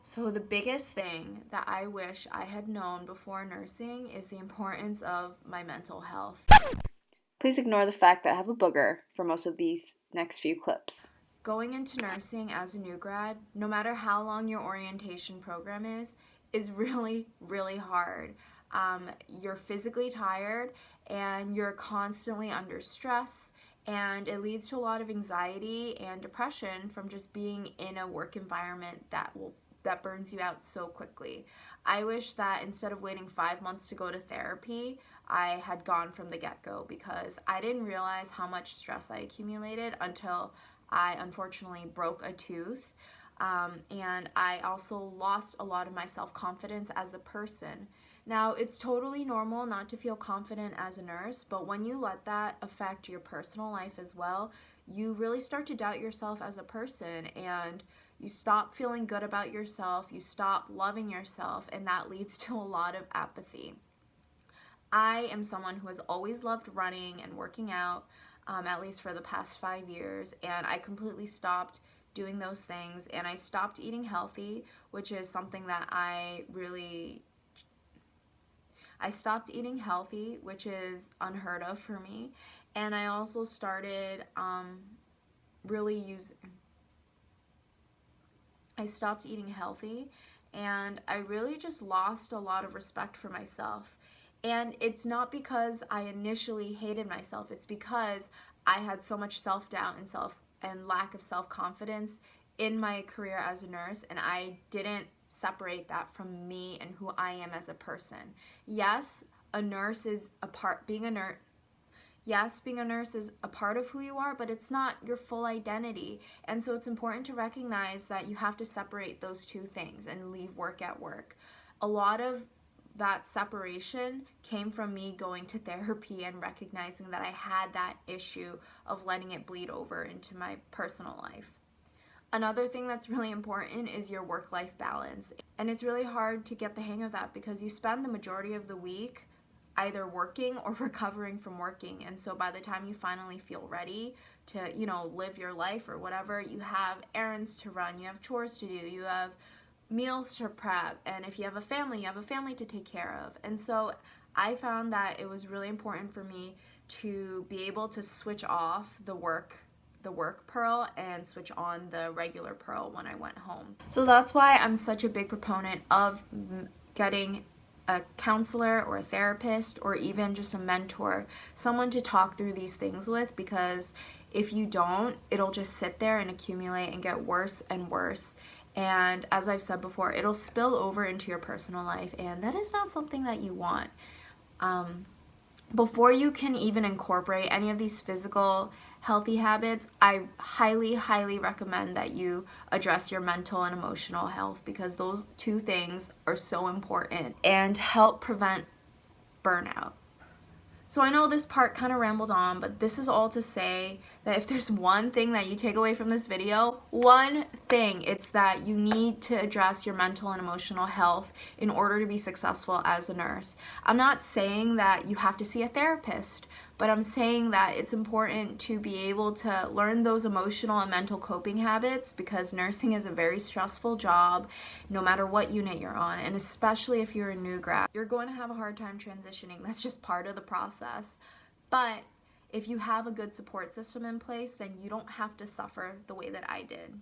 So the biggest thing that I wish I had known before nursing is the importance of my mental health. Please ignore the fact that I have a booger for most of these next few clips. Going into nursing as a new grad, no matter how long your orientation program is really, really hard. You're physically tired and you're constantly under stress, and it leads to a lot of anxiety and depression from just being in a work environment that burns you out so quickly. I wish that instead of waiting 5 months to go to therapy, I had gone from the get-go, because I didn't realize how much stress I accumulated until I unfortunately broke a tooth. And I also lost a lot of my self-confidence as a person. Now, it's totally normal not to feel confident as a nurse, but when you let that affect your personal life as well, you really start to doubt yourself as a person, and you stop feeling good about yourself, you stop loving yourself, and that leads to a lot of apathy. I am someone who has always loved running and working out, at least for the past 5 years, and I completely stopped doing those things, and I stopped eating healthy, which is something that I stopped eating healthy, which is unheard of for me, and I also started really using, I stopped eating healthy, and I really just lost a lot of respect for myself. And it's not because I initially hated myself, it's because I had so much self-doubt and lack of self-confidence in my career as a nurse, and I didn't separate that from me and who I am as a person. Yes, a nurse is a part being a nurse Yes, being a nurse is a part of who you are, but it's not your full identity. And so it's important to recognize that you have to separate those two things and leave work at work. A lot of that separation came from me going to therapy and recognizing that I had that issue of letting it bleed over into my personal life. Another thing that's really important is your work-life balance. And it's really hard to get the hang of that because you spend the majority of the week either working or recovering from working. And so by the time you finally feel ready to, live your life or whatever, you have errands to run, you have chores to do, you have meals to prep, and if you have a family, you have a family to take care of. And so I found that it was really important for me to be able to switch off the work Pearl and switch on the regular Pearl when I went home. So that's why I'm such a big proponent of getting a counselor or a therapist or even just a mentor, someone to talk through these things with, because if you don't, it'll just sit there and accumulate and get worse and worse. And as I've said before, it'll spill over into your personal life, and that is not something that you want. Before you can even incorporate any of these physical healthy habits, I highly, highly recommend that you address your mental and emotional health, because those two things are so important and help prevent burnout. So I know this part kind of rambled on, but this is all to say that if there's one thing that you take away from this video, one thing, it's that you need to address your mental and emotional health in order to be successful as a nurse. I'm not saying that you have to see a therapist, but I'm saying that it's important to be able to learn those emotional and mental coping habits, because nursing is a very stressful job no matter what unit you're on, and especially if you're a new grad. You're going to have a hard time transitioning. That's just part of the process. But if you have a good support system in place, then you don't have to suffer the way that I did.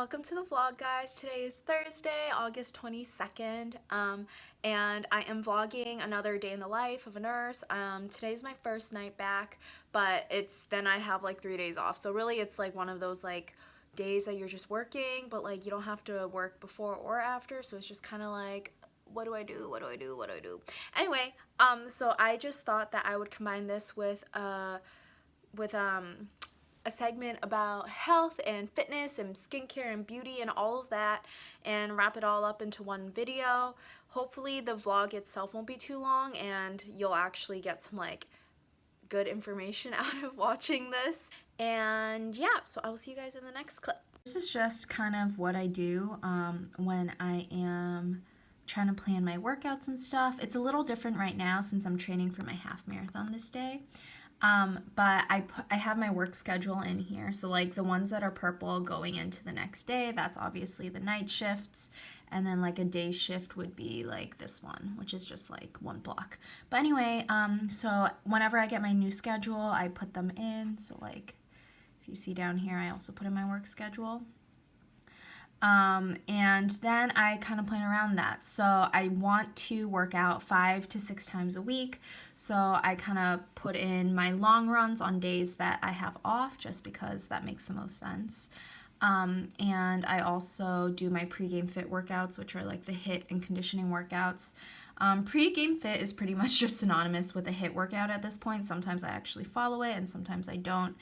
Welcome to the vlog, guys. Today is Thursday, August 22nd, and I am vlogging another day in the life of a nurse. Today's my first night back, but then I have like 3 days off, so really it's like one of those like days that you're just working, but like you don't have to work before or after, so it's just kind of like, what do I do? What do I do? What do I do? Anyway, so I just thought that I would combine this with a segment about health and fitness and skincare and beauty and all of that, and wrap it all up into one video. Hopefully the vlog itself won't be too long and you'll actually get some like good information out of watching this. And yeah, so I will see you guys in the next clip. This is just kind of what I do when I am trying to plan my workouts and stuff. It's a little different right now since I'm training for my half marathon this day. But I have my work schedule in here. So like the ones that are purple going into the next day, that's obviously the night shifts. And then like a day shift would be like this one, which is just like one block. But anyway, so whenever I get my new schedule, I put them in. So like if you see down here, I also put in my work schedule. And then I kind of plan around that. So I want to work out 5 to 6 times a week. So I kind of put in my long runs on days that I have off just because that makes the most sense. And I also do my pre-game fit workouts, which are like the HIIT and conditioning workouts. Pre-game fit is pretty much just synonymous with a HIIT workout at this point. Sometimes I actually follow it and sometimes I don't.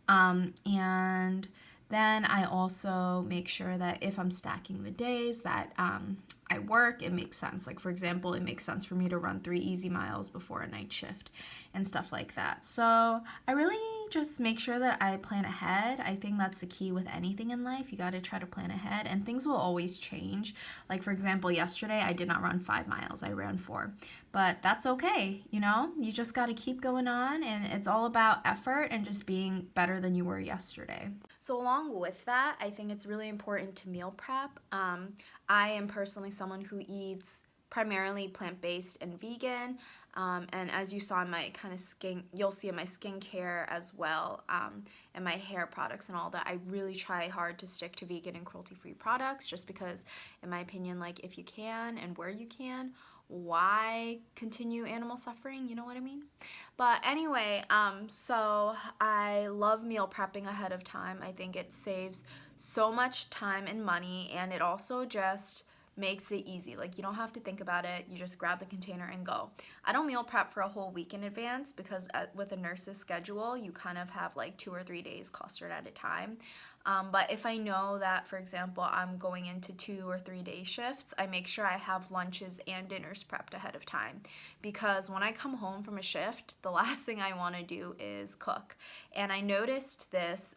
And then I also make sure that if I'm stacking the days that I work, it makes sense. Like for example, it makes sense for me to run 3 easy miles before a night shift and stuff like that. So I really just make sure that I plan ahead. I think that's the key with anything in life. You got to try to plan ahead and things will always change. Like for example, yesterday I did not run 5 miles. I ran 4. But that's okay, you know? You just got to keep going on, and it's all about effort and just being better than you were yesterday. So along with that, I think it's really important to meal prep. I am personally someone who eats primarily plant-based and vegan, and as you saw in my kind of you'll see in my skincare as well, and my hair products and all that, I really try hard to stick to vegan and cruelty-free products just because, in my opinion, like if you can and where you can, why continue animal suffering, you know what I mean? But anyway, so I love meal prepping ahead of time. I think it saves so much time and money, and it also just makes it easy. Like you don't have to think about it, you just grab the container and go. I don't meal prep for a whole week in advance because with a nurse's schedule, you kind of have like 2 or 3 days clustered at a time. But if I know that, for example, I'm going into 2 or 3 day shifts, I make sure I have lunches and dinners prepped ahead of time. Because when I come home from a shift, the last thing I want to do is cook. And I noticed this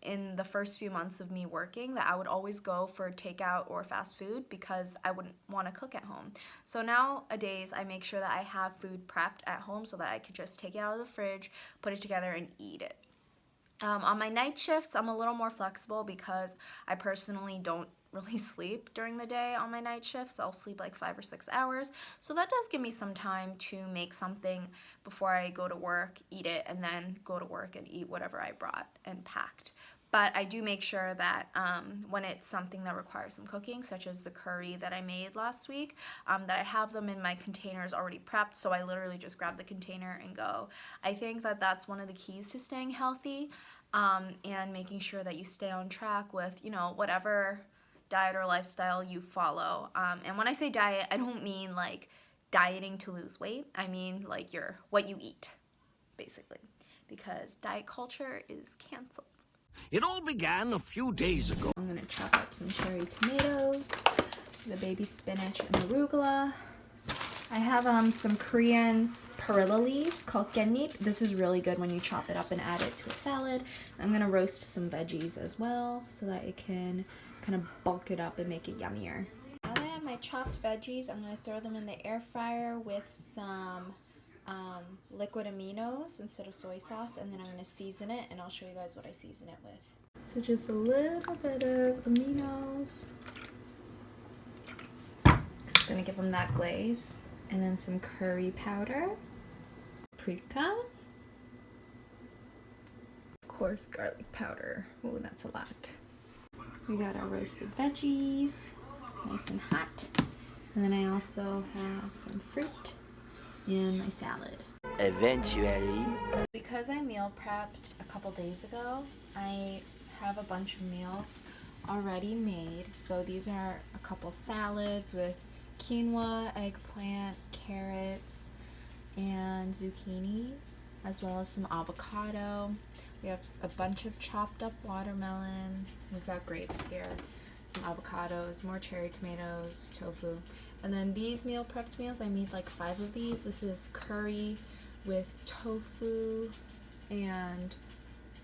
in the first few months of me working, that I would always go for takeout or fast food because I wouldn't want to cook at home. So nowadays, I make sure that I have food prepped at home so that I could just take it out of the fridge, put it together, and eat it. On my night shifts, I'm a little more flexible because I personally don't really sleep during the day on my night shifts. I'll sleep like 5 or 6 hours. So that does give me some time to make something before I go to work, eat it, and then go to work and eat whatever I brought and packed. But I do make sure that when it's something that requires some cooking, such as the curry that I made last week, that I have them in my containers already prepped, so I literally just grab the container and go. I think that that's one of the keys to staying healthy, and making sure that you stay on track with, you know, whatever diet or lifestyle you follow. And when I say diet, I don't mean like dieting to lose weight. I mean like what you eat, basically, because diet culture is canceled. It all began a few days ago. I'm gonna chop up some cherry tomatoes, the baby spinach and arugula. I have some Korean perilla leaves called 깻잎. This is really good when you chop it up and add it to a salad. I'm gonna roast some veggies as well so that it can kind of bulk it up and make it yummier. Now that I have my chopped veggies, I'm gonna throw them in the air fryer with some liquid aminos instead of soy sauce, and then I'm going to season it, and I'll show you guys what I season it with. So just a little bit of aminos. Just going to give them that glaze, and then some curry powder, paprika, of course garlic powder. Oh, that's a lot. We got our roasted veggies, nice and hot. And then I also have some fruit in my salad. Eventually. Because I meal prepped a couple days ago, I have a bunch of meals already made. So these are a couple salads with quinoa, eggplant, carrots, and zucchini, as well as some avocado. We have a bunch of chopped up watermelon. We've got grapes here, some avocados, more cherry tomatoes, tofu. And then these meal prepped meals, I made like 5 of these. This is curry with tofu and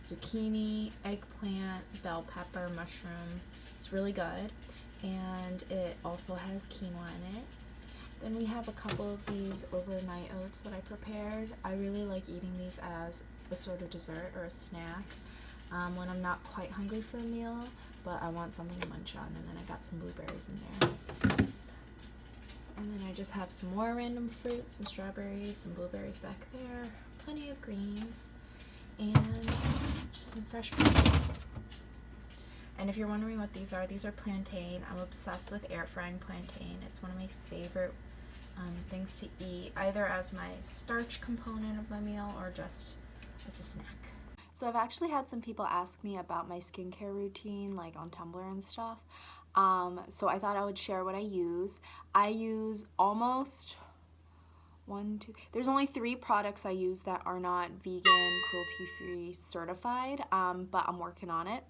zucchini, eggplant, bell pepper, mushroom. It's really good. And it also has quinoa in it. Then we have a couple of these overnight oats that I prepared. I really like eating these as a sort of dessert or a snack when I'm not quite hungry for a meal, but I want something to munch on. And then I got some blueberries in there. And then I just have some more random fruit, some strawberries, some blueberries back there, plenty of greens, and just some fresh produce. And if you're wondering what these are plantain. I'm obsessed with air frying plantain. It's one of my favorite things to eat, either as my starch component of my meal or just as a snack. So I've actually had some people ask me about my skincare routine, like on Tumblr and stuff. So I thought I would share what I use. I use almost there's only 3 products I use that are not vegan, cruelty-free certified, but I'm working on it.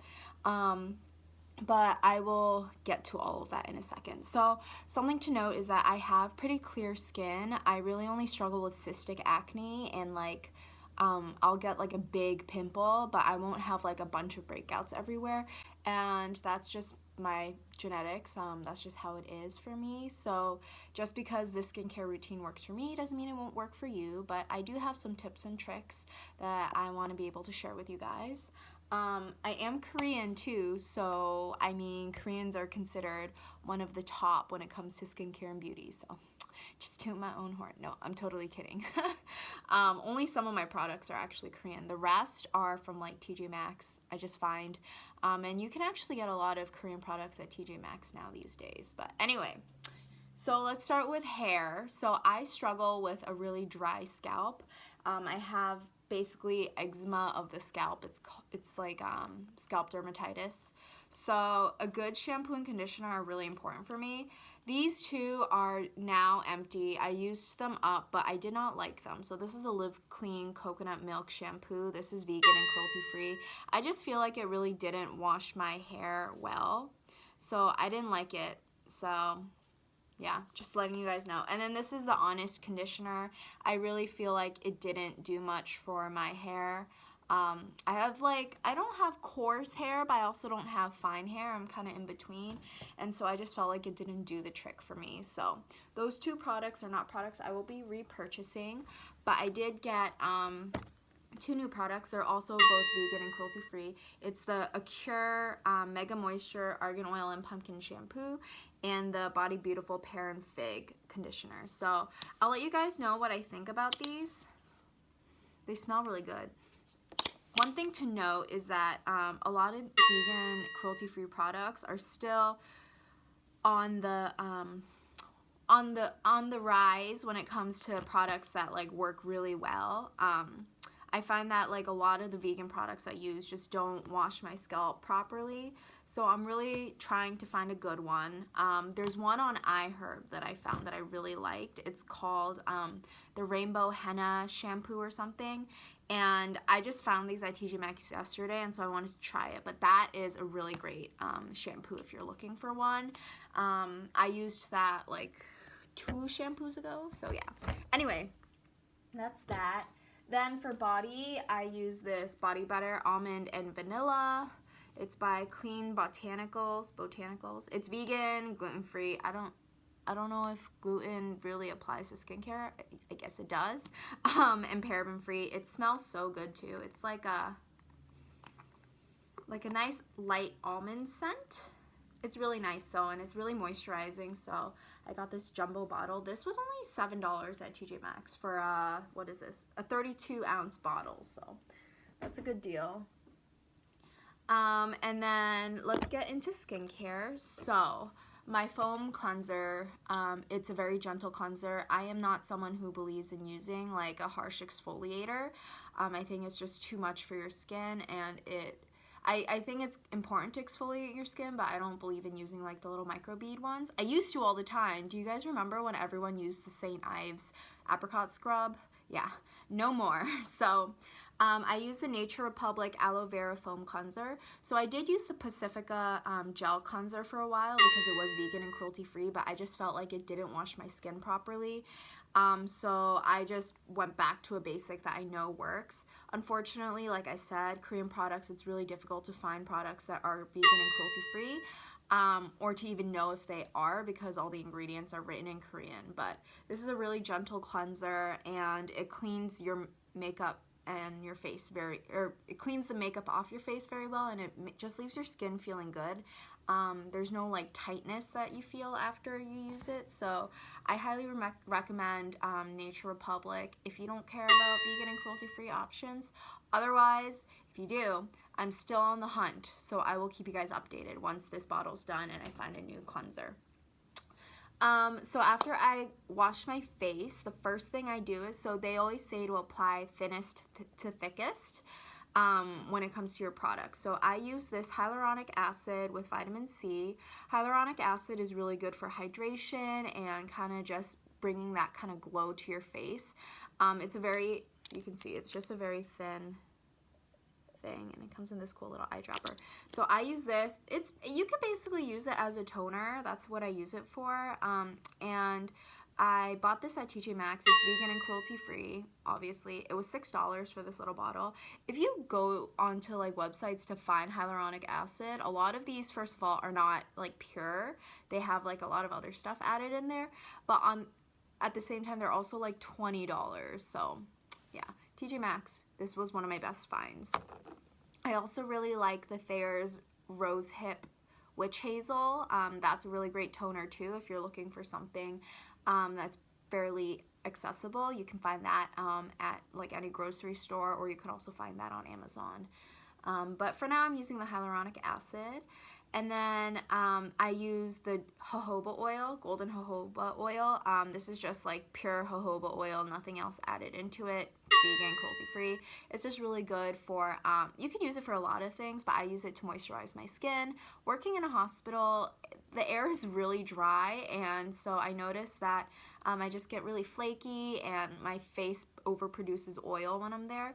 But I will get to all of that in a second. So something to note is that I have pretty clear skin. I really only struggle with cystic acne, and like I'll get like a big pimple, but I won't have like a bunch of breakouts everywhere, and that's just my genetics. That's just how it is for me. So just because this skincare routine works for me doesn't mean it won't work for you, but I do have some tips and tricks that I want to be able to share with you guys. I am Korean too, so I mean, Koreans are considered one of the top when it comes to skincare and beauty, so just toot my own horn. No, I'm totally kidding. Only some of my products are actually Korean. The rest are from like TJ Maxx, I just find. And you can actually get a lot of Korean products at TJ Maxx now these days. But anyway, so let's start with hair. So I struggle with a really dry scalp. I have basically eczema of the scalp. It's like scalp dermatitis. So a good shampoo and conditioner are really important for me. These 2 are now empty. I used them up, but I did not like them. So this is the Live Clean Coconut Milk Shampoo. This is vegan and cruelty-free. I just feel like it really didn't wash my hair well. So I didn't like it. So yeah, just letting you guys know. And then this is the Honest Conditioner. I really feel like it didn't do much for my hair. I don't have coarse hair, but I also don't have fine hair. I'm kind of in between. And so I just felt like it didn't do the trick for me. So those 2 products are not products I will be repurchasing. But I did get 2 new products. They're also both vegan and cruelty-free. It's the Acure Mega Moisture Argan Oil and Pumpkin Shampoo and the Body Beautiful Pear and Fig Conditioner. So I'll let you guys know what I think about these. They smell really good. One thing to note is that a lot of vegan cruelty-free products are still on the rise when it comes to products that like work really well. I find that like a lot of the vegan products I use just don't wash my scalp properly. So I'm really trying to find a good one. There's one on iHerb that I found that I really liked. It's called the Rainbow Henna Shampoo or something. And I just found these at TJ Maxx yesterday, and so I wanted to try it. But that is a really great shampoo if you're looking for one. I used that like 2 shampoos ago, so yeah. Anyway, that's that. Then for body, I use this body butter, almond and vanilla. It's by Clean Botanicals. It's vegan, gluten-free. I don't know if gluten really applies to skincare. I guess it does. And paraben-free. It smells so good too. It's like a nice light almond scent. It's really nice though, and it's really moisturizing. So I got this jumbo bottle. This was only $7 at TJ Maxx for what is this? A 32-ounce bottle. So that's a good deal. And then let's get into skincare. So my foam cleanser, it's a very gentle cleanser. I am not someone who believes in using like a harsh exfoliator. I think it's just too much for your skin, and I think it's important to exfoliate your skin, but I don't believe in using like the little microbead ones. I used to all the time. Do you guys remember when everyone used the St. Ives apricot scrub? Yeah, no more. So I use the Nature Republic Aloe Vera Foam Cleanser. So I did use the Pacifica gel cleanser for a while because it was vegan and cruelty free, but I just felt like it didn't wash my skin properly. So I just went back to a basic that I know works. Unfortunately, like I said, Korean products, it's really difficult to find products that are vegan and cruelty free. Or to even know if they are, because all the ingredients are written in Korean. But this is a really gentle cleanser, and it cleans your makeup and your face it cleans the makeup off your face very well, and it just leaves your skin feeling good. There's no like tightness that you feel after you use it, so I highly recommend Nature Republic if you don't care about vegan and cruelty-free options. Otherwise, if you do, I'm still on the hunt, so I will keep you guys updated once this bottle's done and I find a new cleanser. So after I wash my face, the first thing I do is, so they always say to apply thinnest to thickest when it comes to your product. So I use this hyaluronic acid with vitamin C. Hyaluronic acid is really good for hydration and kind of just bringing that kind of glow to your face. It's a very, you can see, it's just a very thin thing, and it comes in this cool little eyedropper. So I use this. You can basically use it as a toner. That's what I use it for. And I bought this at TJ Maxx. It's vegan and cruelty free, obviously. It was $6 for this little bottle. If you go onto like websites to find hyaluronic acid, a lot of these, first of all, are not like pure. They have like a lot of other stuff added in there, but at the same time, they're also like $20. So yeah, TJ Maxx, this was one of my best finds. I also really like the Thayer's Rose Hip Witch Hazel. That's a really great toner too if you're looking for something that's fairly accessible. You can find that at like any grocery store, or you can also find that on Amazon. But for now, I'm using the hyaluronic acid. And then I use the jojoba oil, golden jojoba oil. This is just like pure jojoba oil, nothing else added into it. Vegan, cruelty free. It's just really good for, you can use it for a lot of things, but I use it to moisturize my skin. Working in a hospital, the air is really dry, and so I noticed that I just get really flaky and my face overproduces oil when I'm there.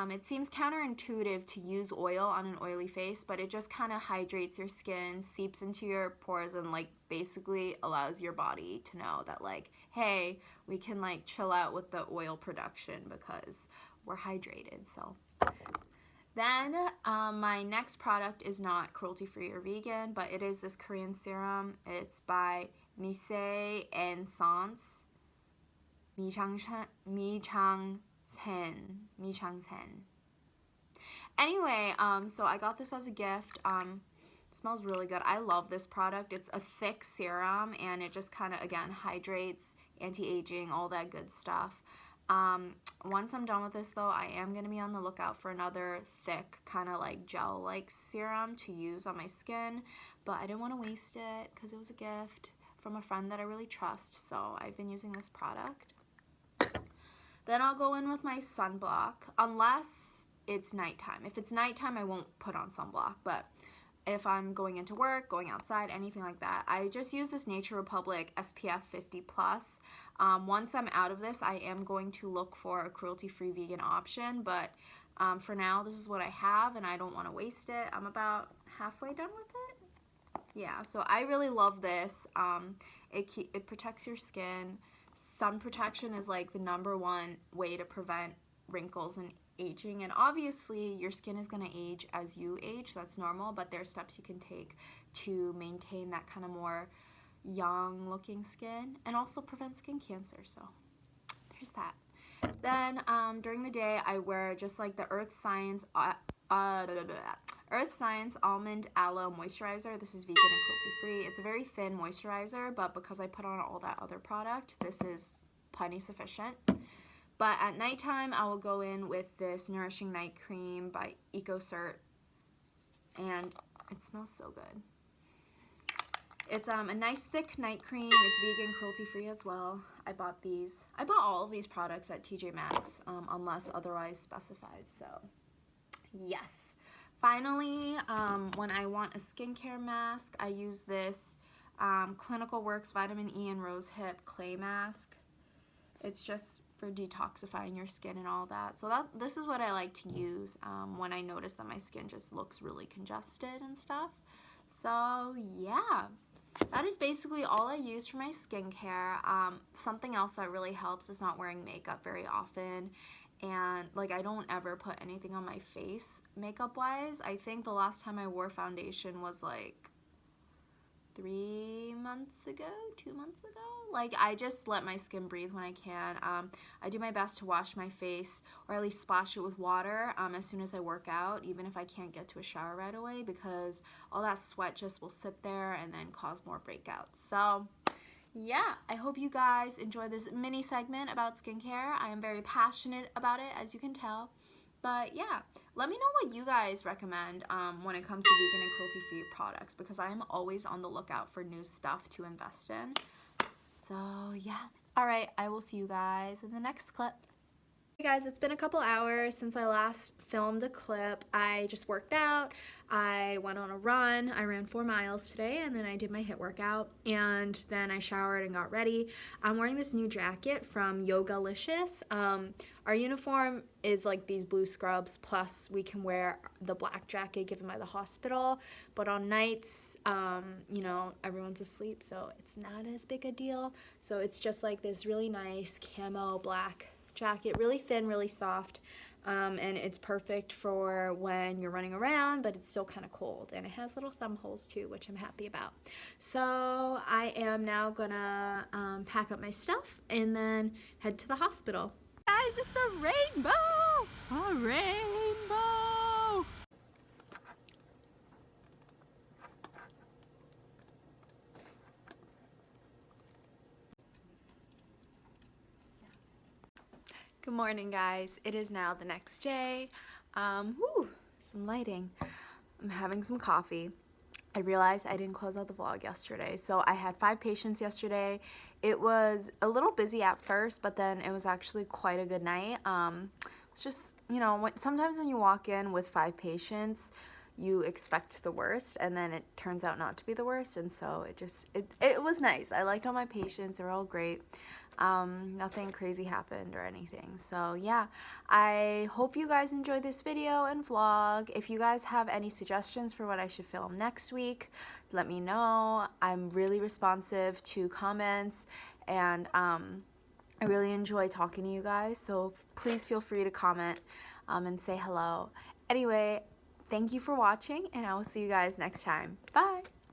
It seems counterintuitive to use oil on an oily face, but it just kind of hydrates your skin, seeps into your pores, and like basically allows your body to know that like, hey, we can like chill out with the oil production because we're hydrated. So then my next product is not cruelty-free or vegan, but it is this Korean serum. It's by Mise and Sans. Mi Chang Sen. Anyway, so I got this as a gift. It smells really good. I love this product. It's a thick serum, and it just kind of, again, hydrates, anti-aging, all that good stuff. Once I'm done with this, though, I am going to be on the lookout for another thick, kind of like gel-like serum to use on my skin, but I didn't want to waste it because it was a gift from a friend that I really trust, so I've been using this product. Then I'll go in with my sunblock, unless it's nighttime. If it's nighttime, I won't put on sunblock, but if I'm going into work, going outside, anything like that, I just use this Nature Republic SPF 50+. Once I'm out of this, I am going to look for a cruelty-free vegan option, but for now, this is what I have, and I don't want to waste it. I'm about halfway done with it. Yeah, so I really love this. It protects your skin. Sun protection is like the #1 way to prevent wrinkles and aging, and obviously your skin is going to age as you age. That's normal, but there are steps you can take to maintain that kind of more young looking skin and also prevent skin cancer. So there's that. Then during the day, I wear just like the Earth Science Almond Aloe Moisturizer. This is vegan and cruelty free. It's a very thin moisturizer, but because I put on all that other product, this is plenty sufficient. But at nighttime, I will go in with this Nourishing Night Cream by EcoCert. and it smells so good. It's a nice thick night cream. It's vegan, cruelty-free as well. I bought these. I bought all of these products at TJ Maxx, unless otherwise specified. So, yes. Finally, when I want a skincare mask, I use this Clinical Works Vitamin E and Rose Hip Clay Mask. It's just for detoxifying your skin and all that. So this is what I like to use when I notice that my skin just looks really congested and stuff. So yeah, that is basically all I use for my skincare. Something else that really helps is not wearing makeup very often. And like, I don't ever put anything on my face makeup wise. I think the last time I wore foundation was like 3 months ago, 2 months ago. Like, I just let my skin breathe when I can. I do my best to wash my face, or at least splash it with water as soon as I work out, even if I can't get to a shower right away, because all that sweat just will sit there and then cause more breakouts. So yeah, I hope you guys enjoy this mini segment about skincare. I am very passionate about it, as you can tell. But yeah, let me know what you guys recommend when it comes to vegan and cruelty-free products, because I am always on the lookout for new stuff to invest in. So yeah. All right, I will see you guys in the next clip. Hey guys, it's been a couple hours since I last filmed a clip. I just worked out, I went on a run, I ran 4 miles today, and then I did my HIIT workout, and then I showered and got ready. I'm wearing this new jacket from Yogalicious. Our uniform is like these blue scrubs, plus we can wear the black jacket given by the hospital, but on nights, you know, everyone's asleep, so it's not as big a deal. So it's just like this really nice camo black jacket, really thin, really soft, and it's perfect for when you're running around, but it's still kind of cold, and it has little thumb holes too, which I'm happy about. So I am now gonna pack up my stuff and then head to the hospital. Guys, it's a rainbow! A rainbow! Good morning, guys. It is now the next day. Some lighting. I'm having some coffee. I realized I didn't close out the vlog yesterday. So I had 5 patients yesterday. It was a little busy at first, but then it was actually quite a good night. It's just, you know, sometimes when you walk in with 5 patients, you expect the worst, and then it turns out not to be the worst, and so it was nice. I liked all my patients. They were all great. Nothing crazy happened or anything. So yeah, I hope you guys enjoyed this video and vlog. If you guys have any suggestions for what I should film next week, let me know. I'm really responsive to comments, and I really enjoy talking to you guys, so please feel free to comment and say hello. Anyway, thank you for watching, and I will see you guys next time. Bye!